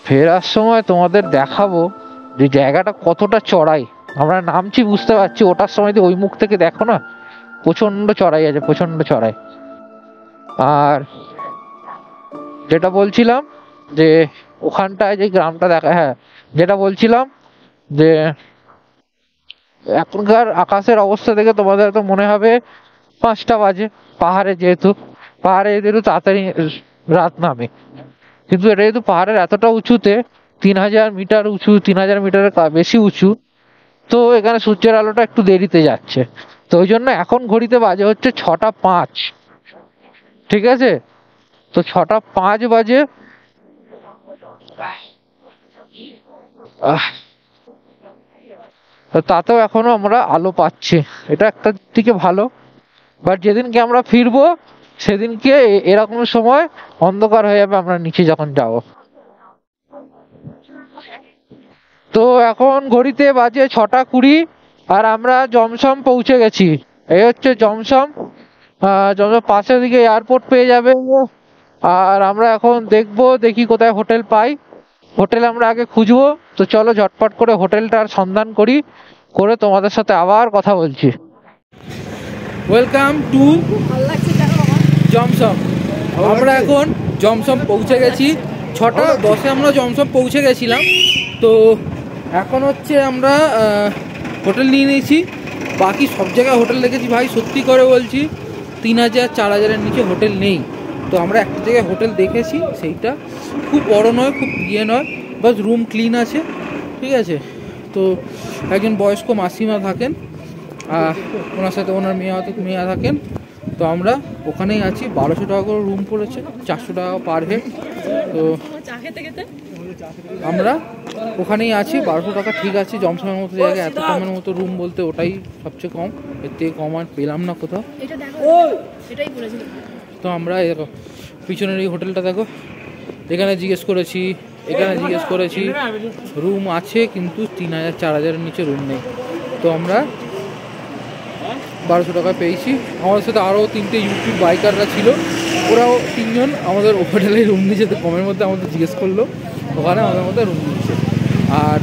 ফেরার সময় তোমাদের দেখাবো যে জায়গাটা কতটা চড়াই। আমরা নামছি বুঝতে পারছি, ওটার সময় ওই মুখ থেকে দেখো না, প্রচন্ড চড়াই আছে, প্রচন্ড চড়াই। আর যেটা বলছিলাম যে ওখানটায় যে গ্রামটা দেখা, হ্যাঁ যেটা বলছিলাম যে এখনকার আকাশের অবস্থা দেখে তোমাদের তো মনে হবে 5টা বাজে, পাহাড়ে যেহেতু তাড়াতাড়ি রাত নামে। কিন্তু এটা যেহেতু পাহাড়ের এতটা উঁচুতে, 3000 মিটার উঁচু, 3000 মিটারের বেশি উঁচু, তো এখানে সূর্যের আলোটা একটু দেরিতে যাচ্ছে। তো ওই জন্য এখন ঘড়িতে বাজে হচ্ছে 6টা 5, ঠিক আছে? তো 6টা 5 বাজে। তো তাতেও এখনো আমরা আলো পাচ্ছি, এটা একটা দিকে ভালো। বাট যেদিনকে আমরা ফিরবো সেদিনকে এরকম সময় অন্ধকার হয়ে যাবে আমরা নিচে যখন যাব। তো এখন ঘড়িতে বাজে 6টা 20 আর আমরা জমসম পৌঁছে গেছি। এই হচ্ছে জমসম। জমসম পাশের দিকে এয়ারপোর্ট পেয়ে যাবে। আর আমরা এখন দেখি কোথায় হোটেল পাই। হোটেল আমরা আগে খুঁজবো। তো চলো ঝটপট করে হোটেলটার সন্ধান করি, করে তোমাদের সাথে আবার কথা বলছি। Welcome to Jomsom. আমরা এখন জমসম পৌঁছে গেছি। 6টা 10-এ আমরা জমসম পৌঁছে গেছিলাম। তো এখন হচ্ছে আমরা হোটেল নিয়ে নিয়েছি। বাকি সব জায়গায় হোটেল দেখেছি ভাই, সত্যি করে বলছি 3000 4000-এর নিচে হোটেল নেই। তো আমরা একটা জায়গায় হোটেল দেখেছি, সেইটা খুব বড় নয়, খুব নয়, বাস রুম ক্লিন আছে, ঠিক আছে। তো একজন বয়স্ক মাসিমা থাকেন, ওনার সাথে ওনার মেয়ে থাকেন। তো আমরা ওখানেই আছি। 1200 টাকা করে রুম পড়েছে, 400 টাকা পার হেড। তো আমরা ওখানেই আছি, 1200 টাকা ঠিক আছে। জমসমের মতো জায়গায় এত কমের মতো রুম বলতে ওটাই সবচেয়ে কম, এর থেকে কম আর পেলাম না কোথাও। তো আমরা দেখো পিছনের এই হোটেলটা দেখো, এখানে জিজ্ঞেস করেছি, এখানে জিজ্ঞেস করেছি, রুম আছে কিন্তু 3000 4000-এর নিচে রুম নেই। তো আমরা 1200 টাকা পেয়েছি। আমাদের সাথে আরও 3টে ইউটিউব বাইকাররা ছিল, ওরাও 3 জন আমাদের হোটেলে রুম দিয়েছে। তো কমের মধ্যে আমাদের জিজ্ঞেস করলো, ওখানে আমাদের মধ্যে রুম দিচ্ছে। আর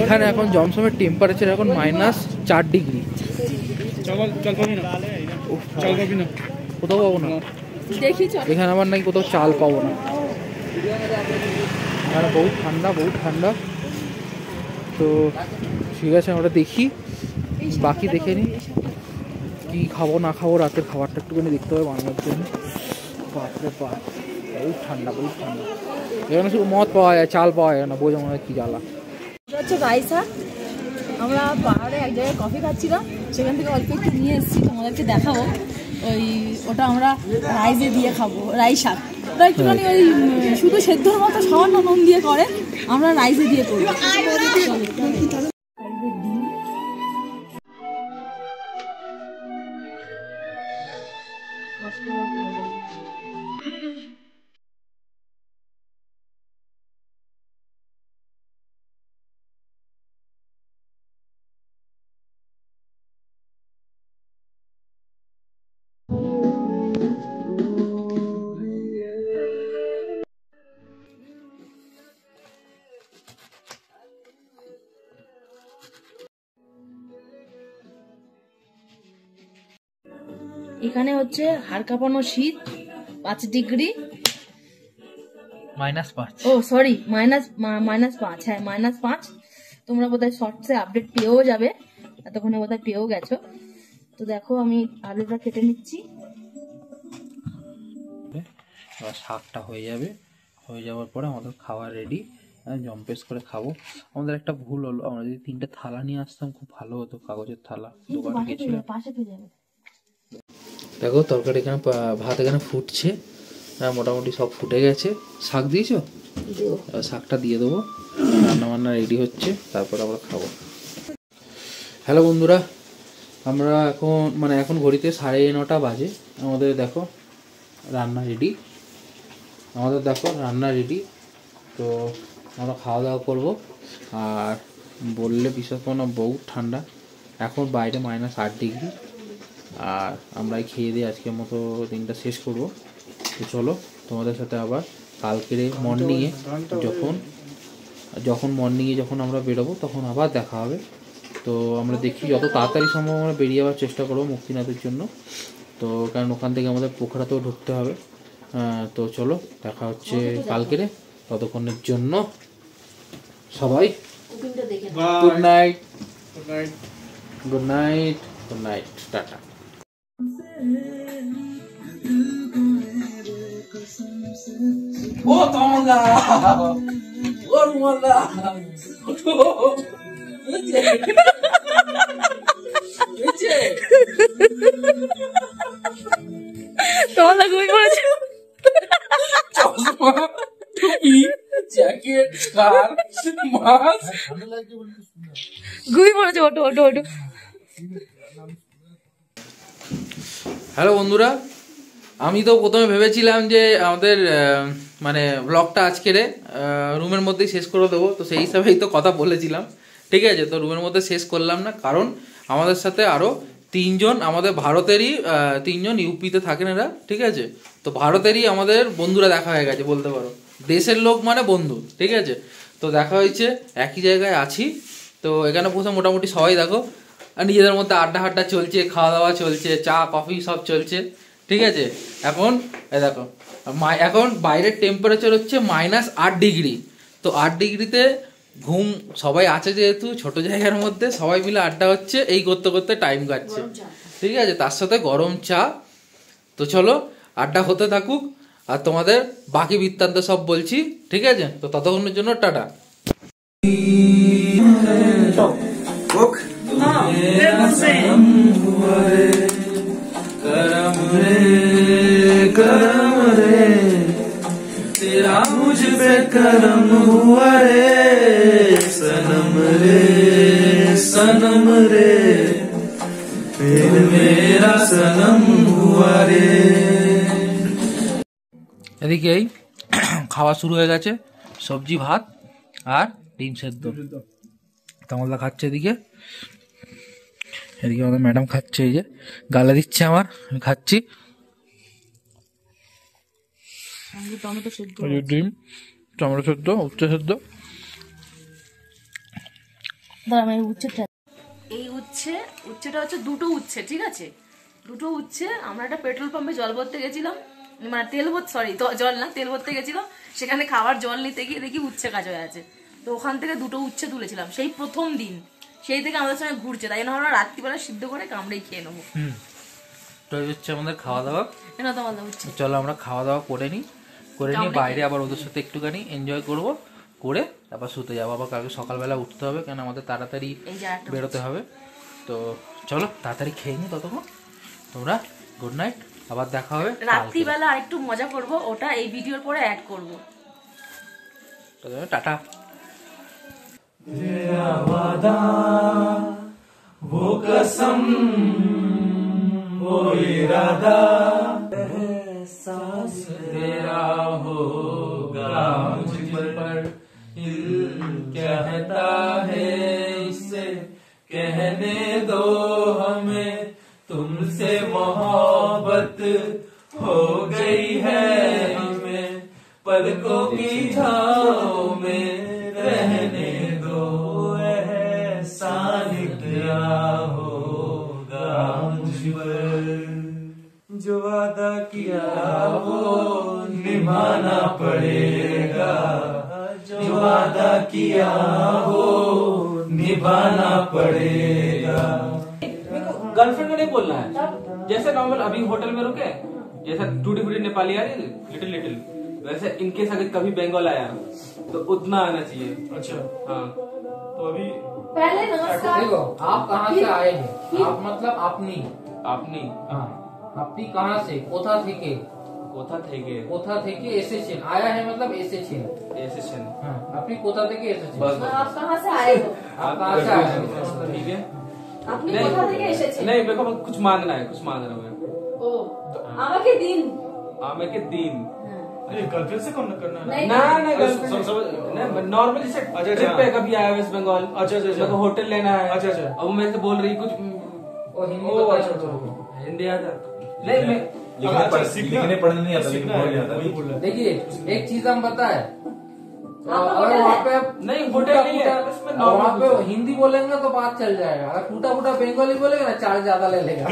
এখানে এখন জমসমের টেম্পারেচার এখন -4 ডিগ্রি। কোথাও পাবো না এখানে, আবার নাকি কোথাও চাল পাবো না। এখানে বহুত ঠান্ডা, বহুত ঠান্ডা। তো ঠিক আছে, আমরা দেখি, বাকি দেখে নিই কি খাবো না খাবো। রাতের খাবারটা একটুখানি দেখতে হবে বানানোর জন্য। বাপরে বাপ, বহুত ঠান্ডা, বহুত ঠান্ডা। এখানে শুধু মদ পাওয়া যায়, চাল পাওয়া যায় না, বোঝা মনে হয় কি জ্বালা। হচ্ছে রাইসা, আমরা পাহাড়ে এক জায়গায় কফি খাচ্ছিলাম, সেখান থেকে অল্প একটু নিয়ে এসেছি, তোমাদেরকে দেখাবো। ওটা আমরা রাইসে দিয়ে খাবো, রাইস শাক। ওটা একটুখানি ওই শুধু সেদ্ধর মতো সামান্য নুন দিয়ে করে, আমরা রাইসে দিয়ে করবো। এখানে হচ্ছে হাড় কাঁপানো শীত, 5 ডিগ্রি। -5। ও সরি, -5, হ্যাঁ -5। তোমরা বোধহয় শর্টসে আপডেট পেয়েও যাবে, এতক্ষণে বোধহয় পেয়েও গেছো। তো দেখো আমি আলুটা কেটে নিচ্ছি। এবার শাকটা হয়ে যাবে, হয়ে যাওয়ার পরে আমাদের খাওয়া রেডি, জম্পেস করে খাবো। আমাদের একটা ভুল হলো, আমরা যদি 3টে থালা নিয়ে আসতাম খুব ভালো হতো, কাগজের থালা। দোকানে গেছিলাম। পাশে পেয়ে যাবে। দেখো তরকারি এখানে, ভাত এখানে ফুটছে, মোটামুটি সব ফুটে গেছে। শাক দিয়েছো? শাকটা দিয়ে দেবো, রান্না বান্না রেডি হচ্ছে, তারপর আমরা খাবো। হ্যালো বন্ধুরা, আমরা এখন ঘড়িতে 9:30 বাজে। আমাদের দেখো রান্না রেডি, তো আমরা খাওয়া দাওয়া করবো। আর বললে বিশ্বাস করো না, বহুত ঠান্ডা, এখন বাইরে -8 ডিগ্রি। আর আমরা খেয়ে দিয়ে আজকের মতো দিনটা শেষ করব। তো চলো তোমাদের সাথে আবার কালকের মর্নিংয়ে যখন আমরা বেরোবো তখন আবার দেখা হবে। তো আমরা দেখি যত তাড়াতাড়ি সম্ভব আমরা বেরিয়ে যাওয়ার চেষ্টা করবো মুক্তিনাথের জন্য। তো কারণ ওখান থেকে আমাদের পোখরাতেও ঢুকতে হবে। তো চলো দেখা হচ্ছে কালকের। ততক্ষণের জন্য সবাই গুড নাইট, টাটা। ও কমলা, ও রুমালা, তোমার ঘুমিয়ে পড়েছে। চশমা, টুপি, জ্যাকেট, স্কার্ফ, মাস্ক, ঘুমিয়ে পড়েছে। ওটো ওটো ওটো। হ্যালো বন্ধুরা, আমি তো প্রথমে ভেবেছিলাম যে আমাদের ব্লগটা আজকের রুমের মধ্যেই শেষ করে দেবো। তো সেই হিসাবেই তো কথা বলেছিলাম, ঠিক আছে। তো রুমের মধ্যে শেষ করলাম না, কারণ আমাদের সাথে আরও 3 জন আমাদের ভারতেরই 3 জন ইউপিতে থাকেন এরা, ঠিক আছে। তো ভারতেরই আমাদের বন্ধুরা দেখা হয়ে গেছে বলতে পারো, দেশের লোক মানে বন্ধু, ঠিক আছে। তো দেখা হয়েছে, একই জায়গায় আছি। তো এখানে বসে মোটামুটি সবাই দেখো আর নিজেদের মধ্যে আড্ডা চলছে, খাওয়া দাওয়া চলছে, চা কফি সব চলছে, ঠিক আছে। এখন দেখো এখন বাইরের টেম্পারেচার হচ্ছে -8 ডিগ্রি। তো 8 ডিগ্রিতে ঘুম, সবাই আছে যেহেতু ছোট জায়গার মধ্যে, সবাই মিলে আড্ডা হচ্ছে, এই করতে করতে টাইম কাটছে, ঠিক আছে। তার সাথে গরম চা। তো চলো আড্ডা হতে থাকুক, আর তোমাদের বাকি বৃত্তান্ত সব বলছি, ঠিক আছে। তো ততক্ষণের জন্য টাটা। करम रे तेरा मुझ पे करम हुआ रे, सनम रे फिर मेरा सनम हुआ रे। এদিকে এই খাওয়া শুরু হয়ে গেছে, সবজি ভাত আর ডিম সেদ্ধ। তামলদা খাচ্ছে এদিকে আমাদের ম্যাডাম খাচ্ছে, এই যে গালে দিচ্ছে আমার, আমি খাচ্ছি। ডিম, টমেটো সেদ্ধ, উচ্ছে সেদ্ধ। এই উচ্ছেটা হচ্ছে দুটো উচ্ছে, ঠিক আছে। দুটো উচ্ছে আমরা একটা পেট্রোল পাম্পে জল ভরতে গেছিলাম, মানে তেল ভরতে গেছিলাম। সেখানে খাবার জল নিতে গিয়ে দেখি উচ্ছে কাজ হয়ে আছে। তো ওখান থেকে দুটো উচ্ছে তুলেছিলাম সেই প্রথম দিন, সেই থেকে আমাদের সঙ্গে ঘুরছে। তাই জন্য আমরা রাত্রিবেলা সিদ্ধ করে কামড়েই খেয়ে নেবো। তো এই হচ্ছে আমাদের খাওয়া দাওয়া। উচ্ছে চলো আমরা খাওয়া দাওয়া করে নিই, বাইরে আবার ওদের সাথে একটুখানি এনজয় করব, করে তারপর শুতে যাবো। আবার কালকে সকালবেলা উঠতে হবে, কারণ আমাদের তাড়াতাড়ি বেরোতে হবে। তো চলো তাড়াতাড়ি খেয়ে নি, ততক্ষণ তোমরা গুড নাইট, আবার দেখা হবে রাত্রিবেলা। আর একটু মজা করব, ওটা এই ভিডিওর পরে অ্যাড করব। টাটা। तेरा वादा वो कसम वो इरादा एहसास तेरा होगा मुझ पर, दिल कहता है इसे कहने दो हमें, तुमसे मोहब्बत हो गई है हमें, पलकों की छाँव में रहने दो, एहसान क्या होगा मुझ पर, जो वादा किया वो निभाना पड़ेगा। किया हो निभाना पड़ेगा। गर्लफ्रेंड को नहीं बोलना है, जैसे नॉर्मल अभी होटल में रुके, जैसा टूटी फूटी नेपाली आ रही है लिटिल लिटिल, वैसे इनकेस अगर कभी बंगाल आया तो उतना आना चाहिए। अच्छा, हाँ तो अभी पहले नमस्कार। देखो आप कहाँ से आए हैं, आप मतलब अपनी আপনি हाँ আপনি कहाँ से কোথা থেকে কোথা থেকে কোথা থেকে এসেছেন आया है मतलब এসেছেন এসেছেন हाँ আপনি কোথা থেকে এসেছেন बस बस आप कहाँ से आए हो? आप कहाँ से आए हैं ठीक है। আপনি नहीं, কোথা থেকে এসেছেন? नहीं मेरे को कुछ मांगना है, कुछ मांग रहा हूँ मैं। ও আমাকে দিন। आमे के दिन गर्लफ्रेंड से कौन करना है? नहीं ना ना नॉर्मल जैसे अच्छा, ट्रिप अच्छा। पे कभी आया वेस्ट बंगाल, अच्छा, अच्छा, अच्छा। मेरे को होटल लेना है। अच्छा, अच्छा। अब वो मेरे से बोल रही कुछ वो हिंदी ओ, बताया अच्छा, तो अच्छा। हिंदी आता नहीं मैं लिखने पढ़ने नहीं आता, लेकिन बोल जाता है। बोल रहा है। देखिए एक चीज हम बताए आपका अगर होटल वहाँ है? पे नहीं होटल नहीं है, उसमें normal वहाँ पे कुछ है। हिंदी बोलेंगे तो बात चल जाएगा, अगर टूटा फूटा बंगाली बोलेंगे ना चार्ज ज्यादा ले लेगा ये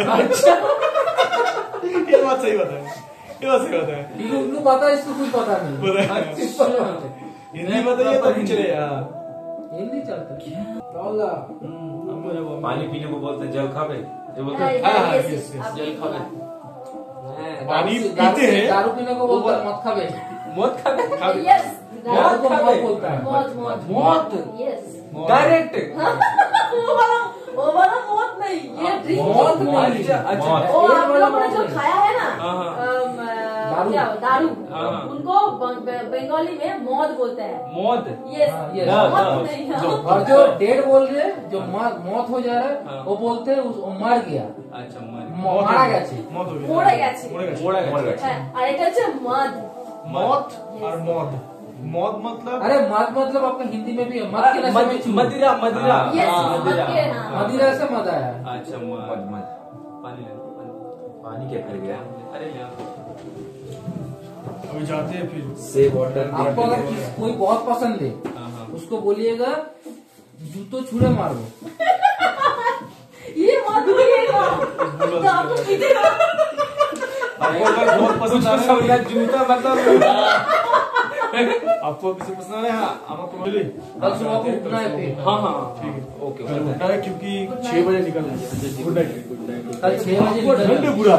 बात सही बताया, ये बात सही बताया। क्योंकि उनको पता है, इसको कुछ पता नहीं पता है। सिंपल बात है। हिंदी बताइए तो भी चलेगा। हिंदी चलता है पानी पीने को बोलते हैं, जल खावे ये बोलते हैं। हाँ, yes, yes, yes, yes, आप जल ये खावे। बोला। पानी दारू- पीते हैं। दारू पीने को बोलता है मत खावे, मौत खावे Yes, दारू को खावे। मौत बोलता है। मौत मौत मौत Yes. डायरेक्ट वो वाला मौत नहीं, ये ड्रिंक मौत नहीं। अच्छा अच्छा मौत। वो आप लोगों ने जो खाया है ना हाँ, हाँ। दारू। क्या दारू हाँ। उनको बंगाली में मौत बोलते हैं। मौत यस हाँ, yes। मौत हाँ, नहीं और जो डेड बोल रहे हैं, जो मौत हो जा रहा है हाँ। वो बोलते हैं वो मर गया, अच्छा मारा গেছে। मौत हो गई। মরে গেছে। मरे गए। मोड़ा गया হ্যাঁ, আর এটা হচ্ছে মদ। मौत और मौत। मौत मतलब अरे मत मतलब आपका हिंदी में भी है, मत के नशे में चूर। मदिरा मदिरा हाँ। यस हाँ, मद मदिरा के हाँ मदिरा से मत आया है। अच्छा मत मत पानी ले पानी क्या कर गया? अरे ले अभी जाते हैं फिर। से वाटर आपको अगर कोई बहुत पसंद है हाँ हाँ उसको बोलिएगा जूतो छुड़े मारो। ये मत बोलिएगा तो आपको पीटेगा। आपको अगर बहुत पसंद आ रहा है, जूता मतलब आपको किसी पसंद आ रहा है, हाँ आपको बोलिए। कल सुबह को उठना है फिर। हाँ हाँ ठीक है। ओके कल उठना है क्योंकि 6 बजे निकलना है। Good night. कल 6 बजे ठंड है पूरा।